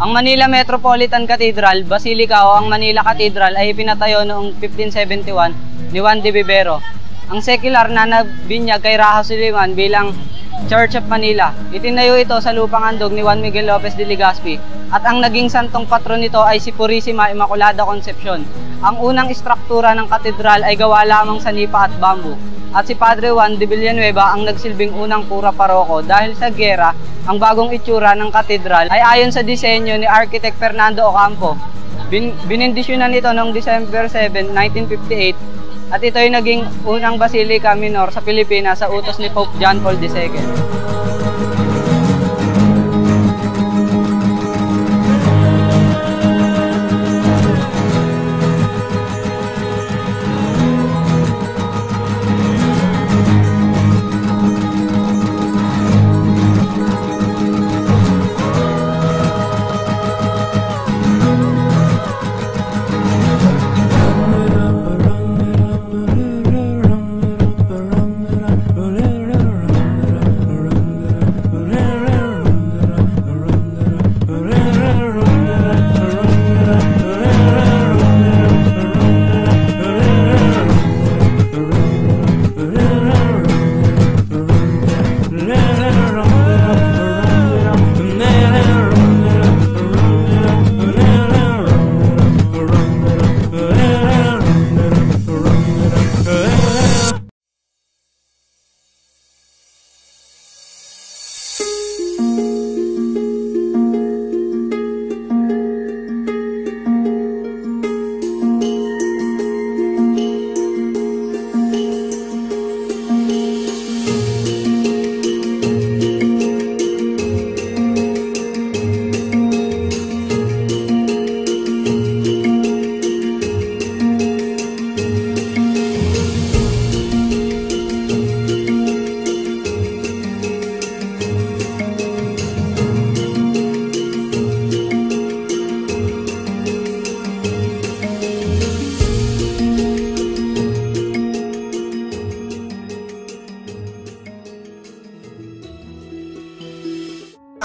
Ang Manila Metropolitan Cathedral, Basilica o ang Manila Cathedral ay pinatayo noong 1571 ni Juan de Vivero. Ang secular na nabinyag kay Raja Suliman bilang Church of Manila. Itinayo ito sa lupang handog ni Juan Miguel Lopez de Legazpi at ang naging santong patron nito ay si Purisima Immaculada Concepcion. Ang unang istruktura ng katedral ay gawa lamang sa nipa at bamboo. At si Padre Juan de Villanueva ang nagsilbing unang pura paroko dahil sa giyera, ang bagong itsura ng katedral ay ayon sa disenyo ni Architect Fernando Ocampo. Binindisyonan ito noong December 7, 1958 at ito ay naging unang Basilica Minor sa Pilipinas sa utos ni Pope John Paul II.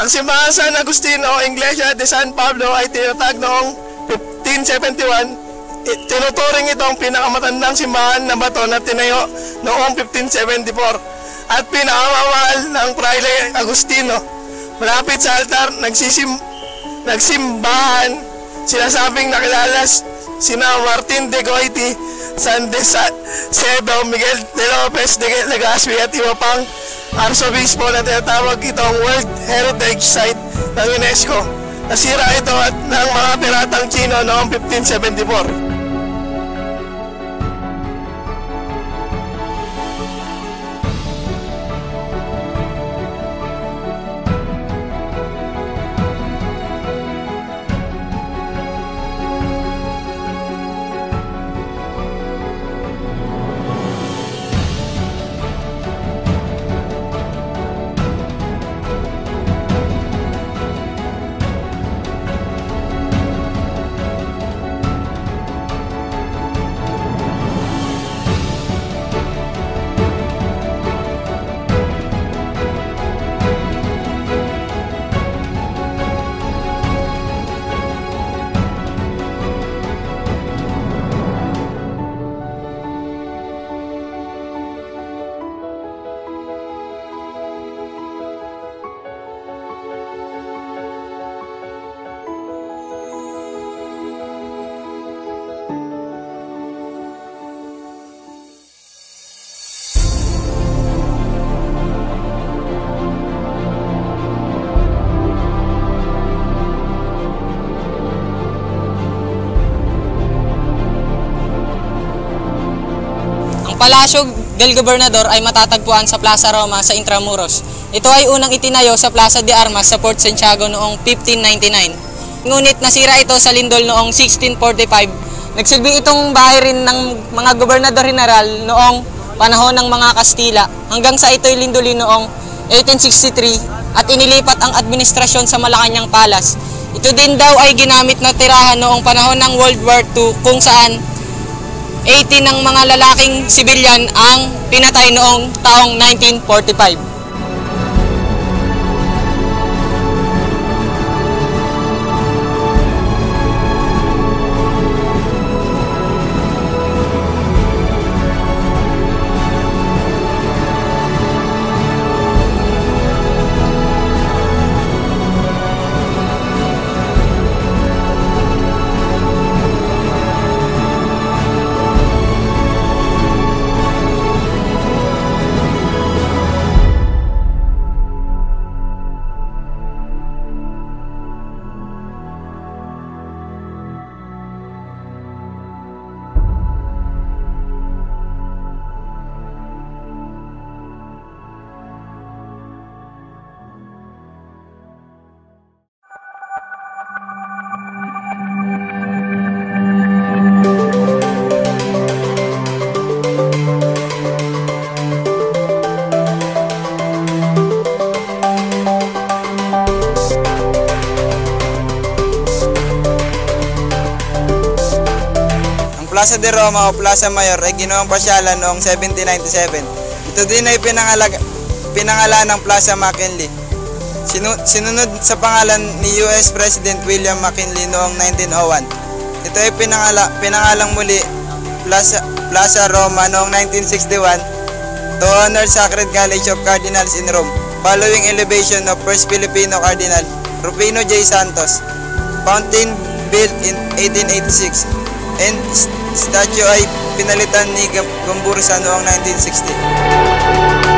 Ang simbahan San Agustin o Iglesia de San Pablo ay tinatag noong 1571. Tinuturing itong pinakamatandang simbahan na bato na tinayo noong 1574 at pinakamamahal ng Fraile Agustino. Malapit sa altar, nagsimbahan, sinasabing nakilala sina Martin de Goiti, San Cedo, Miguel de Lopez de Legazpi at iba pang arsobispo na tinatawag itong World Heritage Site ng UNESCO. Nasira ito at ng mga piratang Chino noong 1574. Palacio del Gobernador ay matatagpuan sa Plaza Roma sa Intramuros. Ito ay unang itinayo sa Plaza de Armas sa Port Santiago noong 1599. Ngunit nasira ito sa lindol noong 1645. Nagsilbi itong bahay rin ng mga gobernador general noong panahon ng mga Kastila hanggang sa ito'y lindolin noong 1863 at inilipat ang administrasyon sa Malacañang Palace. Ito din daw ay ginamit na tirahan noong panahon ng World War II kung saan 80 ng mga lalaking sibilyan ang pinatay noong taong 1945. Plaza de Roma o Plaza Mayor ay ginawang pasyalan noong 1797. Ito din ay pinangalan ng Plaza McKinley. Sinunod sa pangalan ni US President William McKinley noong 1901. Ito ay pinangalang muli Plaza Roma noong 1961 to honor Sacred College of Cardinals in Rome following elevation of first Filipino Cardinal Rufino J. Santos. Fountain built in 1886 and statue ay pinalitan ni Gomburza noong 1960.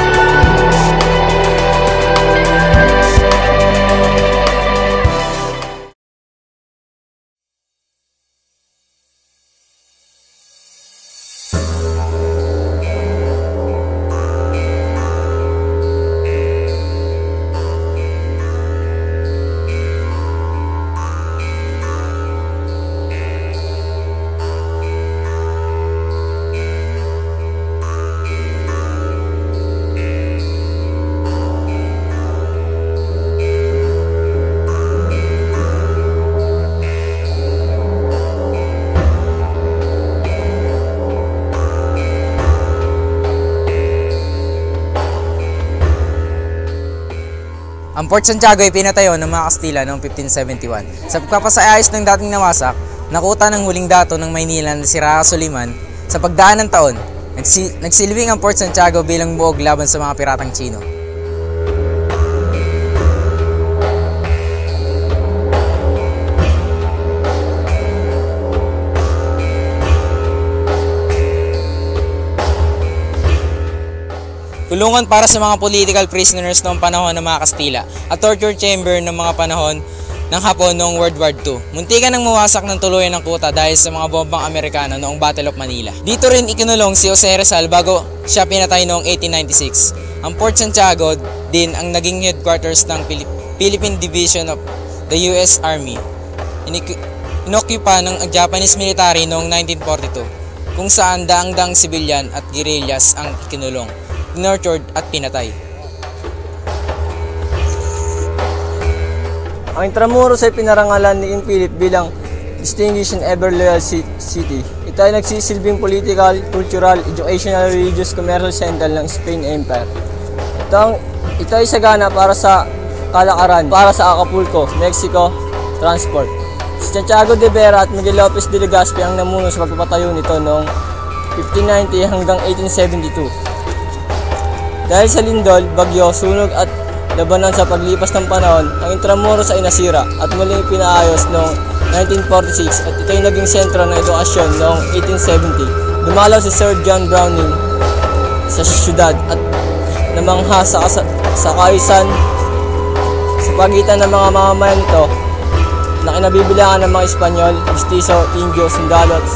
Ang Port Santiago ay pinatayo ng mga Kastila noong 1571. Sa pagpapasayayos ng dating nawasak, nakuta ng huling dato ng Maynila na si Raja Soliman. Sa pagdaan ng taon, nagsilbing ang Port Santiago bilang buog laban sa mga piratang Tsino. Kulungan para sa mga political prisoners noong panahon ng mga Kastila at torture chamber ng mga panahon ng Hapon noong World War II. Muntikan nang mawasak ng tuluyan ng kuta dahil sa mga bombang Amerikano noong Battle of Manila. Dito rin ikinulong si Jose Rizal bago siya pinatay noong 1896. Ang Port Santiago din ang naging headquarters ng Philippine Division of the US Army. Inokupa ng Japanese military noong 1942 kung saan daang-daang sibilyan at guerrillas ang ikinulong, tortured at pinatay. Ang Intramuros ay pinarangalan ni King Philip bilang distinguished and ever loyal city. Ito ay nagsisilbing political, cultural, educational, religious, commercial center ng Spain Empire. Ito ay sagana para sa kalakaran, para sa Acapulco, Mexico, transport. Si Santiago de Vera at Miguel Lopez de Legazpi ang namuno sa pagpapatayo nito noong 1590 hanggang 1872. Dahil sa lindol, bagyo, sunog at labanan sa paglipas ng panahon, ang Intramuros ay nasira at muling pinaayos noong 1946 at ito ay naging sentro ng edukasyon noong 1870. Dumalaw si Sir John Browning sa syudad at namangha sa kaisan sa pagitan ng mga mamamayan nito na kinabibilangan ng mga Espanyol, Mestizo, Indio, Sundalo at